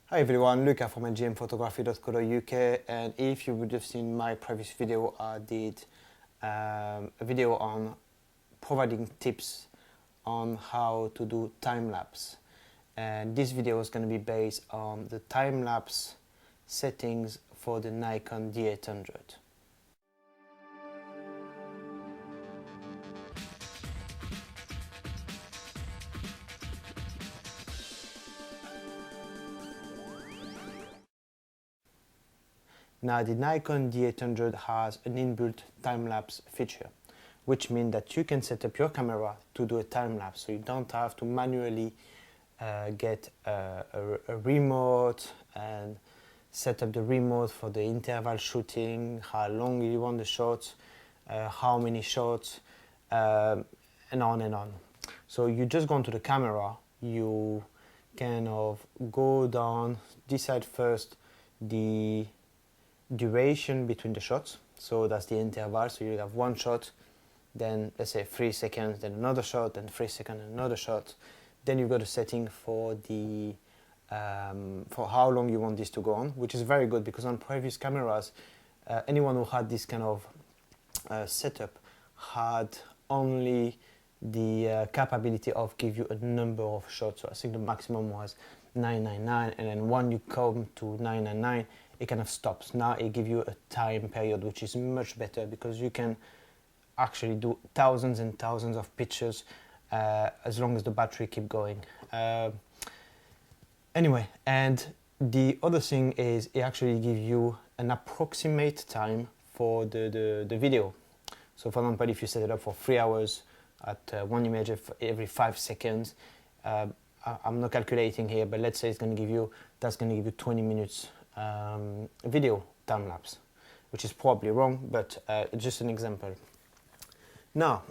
Hi everyone, Luca from gmphotography.co.uk, and if you would have seen my previous video, I did a video on providing tips on how to do time-lapse, and this video is going to be based on the time-lapse settings for the Nikon D800. Now the Nikon D800 has an inbuilt time-lapse feature, which means that you can set up your camera to do a time-lapse, so you don't have to manually get a remote and set up the remote for the interval shooting, how long you want the shots, how many shots, and on and on. So you just go onto the camera, you kind of go down, decide first the duration between the shots, so that's the interval. So you have one shot, then let's say 3 seconds, then another shot, then 3 seconds, another shot. Then you've got a setting for the for how long you want this to go on, which is very good because on previous cameras, anyone who had this kind of setup had only the capability of give you a number of shots. So I think the maximum was 999, and then when you come to 999, it kind of stops. Now it gives you a time period, which is much better because you can actually do thousands and thousands of pictures as long as the battery keep going. Anyway, and the other thing is it actually gives you an approximate time for the video. So for example, if you set it up for 3 hours at one image every 5 seconds, I'm not calculating here, but let's say it's going to give you 20 minutes video time lapse, which is probably wrong, but just an example. Now,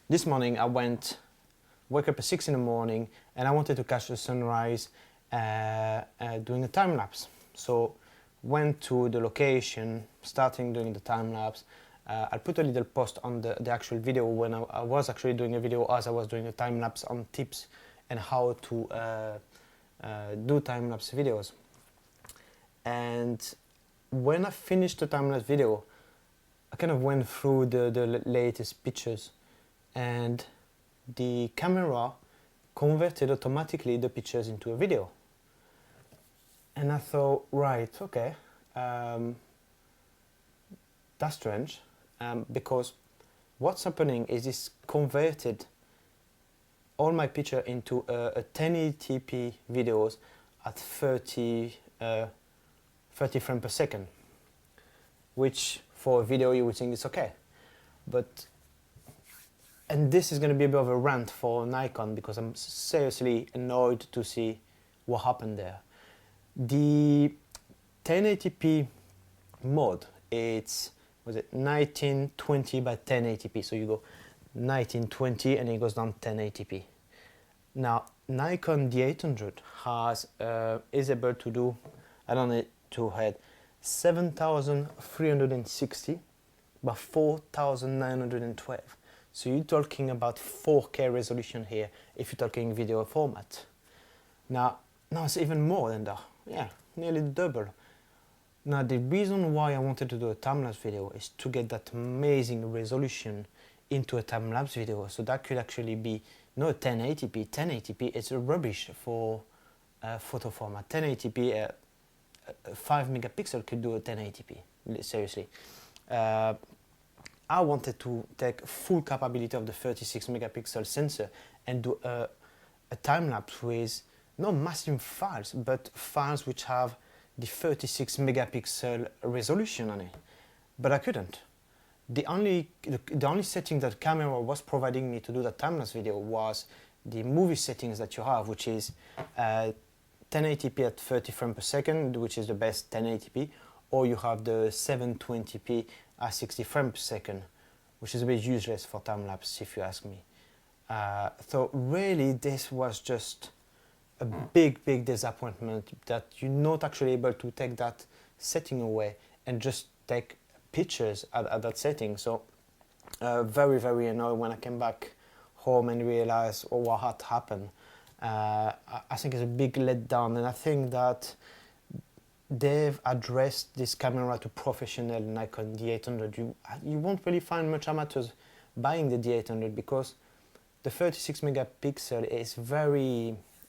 this morning I woke up at 6 in the morning and I wanted to catch the sunrise doing a time lapse. So went to the location, starting doing the time lapse. I'll put a little post on the actual video when I was actually doing a video as I was doing a time lapse on tips and how to do time lapse videos. And when I finished the time-lapse video, I kind of went through the latest pictures, and the camera converted automatically the pictures into a video. And I thought, right, okay, that's strange, because what's happening is this converted all my picture into a 1080p videos at 30 frames per second, which for a video you would think is okay. And this is going to be a bit of a rant for Nikon because I'm seriously annoyed to see what happened there. The 1080p mode, it's 1920 by 1080p, so you go 1920 and it goes down 1080p. Now Nikon D800 is able to do, I don't know to head, 7360 by 4912. So you're talking about 4K resolution here if you're talking video format. Now it's even more than that. Yeah, nearly double. Now the reason why I wanted to do a time-lapse video is to get that amazing resolution into a time-lapse video. So that could actually be not 1080p. 1080p is rubbish for photo format. 1080p, 5 megapixel could do a 1080p, seriously. I wanted to take full capability of the 36 megapixel sensor and do a time-lapse with not massive files, but files which have the 36 megapixel resolution on it. But I couldn't. The only setting that camera was providing me to do that time-lapse video was the movie settings that you have, which is 1080p at 30 frames per second, which is the best 1080p, or you have the 720p at 60 frames per second, which is a bit useless for time-lapse if you ask me. So really this was just a big disappointment that you're not actually able to take that setting away and just take pictures at that setting. So very annoyed when I came back home and realized what had happened. I think it's a big letdown, and I think that they've addressed this camera to professional Nikon D800. You won't really find much amateurs buying the D800 because the 36 megapixel is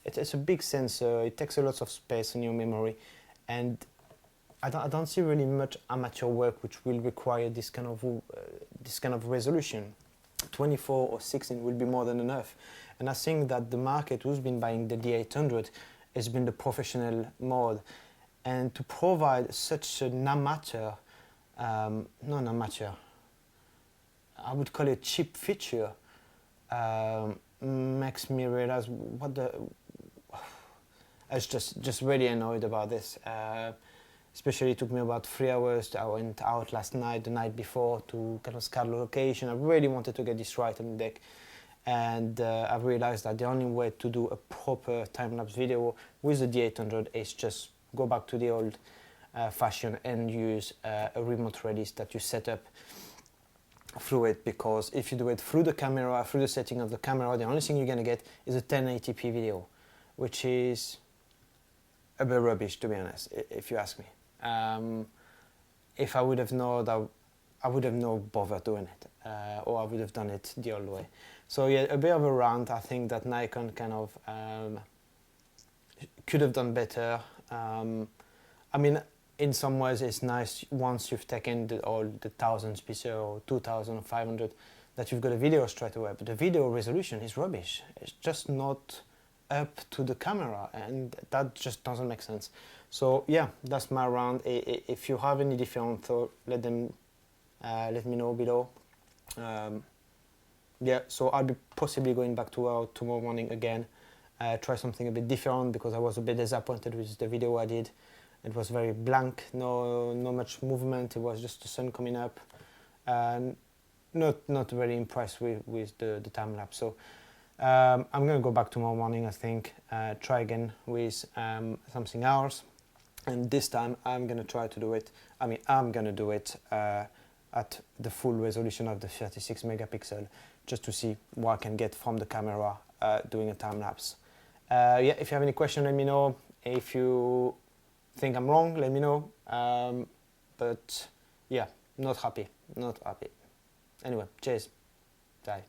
it's a big sensor. It takes a lot of space in your memory, and I don't see really much amateur work which will require this kind of resolution. 24 or 16 will be more than enough, and I think that the market who's been buying the D800 has been the professional mode, and to provide such an amateur, non-amateur, I would call it cheap feature, makes me realize I was just really annoyed about this. Especially it took me about 3 hours. I went out last night, the night before, to kind of scout the location. I really wanted to get this right on the deck, and I realized that the only way to do a proper time-lapse video with the D800 is just go back to the old fashion and use a remote release that you set up through it, because if you do it through the camera, through the setting of the camera, the only thing you're going to get is a 1080p video, which is a bit rubbish, to be honest, if you ask me. If I would have known, I would have not bothered doing it, or I would have done it the old way. So yeah, a bit of a rant. I think that Nikon kind of could have done better. I mean, in some ways it's nice once you've taken all the 1000 pixels or 2500 that you've got a video straight away, but the video resolution is rubbish. It's just not up to the camera, and that just doesn't make sense. So yeah, that's my rant. If you have any different thought, let me know below. Yeah, so I'll be possibly going back to work tomorrow morning again, try something a bit different, because I was a bit disappointed with the video I did. It was very blank, no much movement. It was just the sun coming up, and not very impressed with the time lapse. So I'm gonna go back tomorrow morning, I think, try again with something else, and this time I'm gonna try to do it. I'm gonna do it at the full resolution of the 36 megapixel, just to see what I can get from the camera doing a time lapse. Yeah, if you have any question, let me know. If you think I'm wrong, let me know. But yeah, not happy. Anyway, cheers. Bye.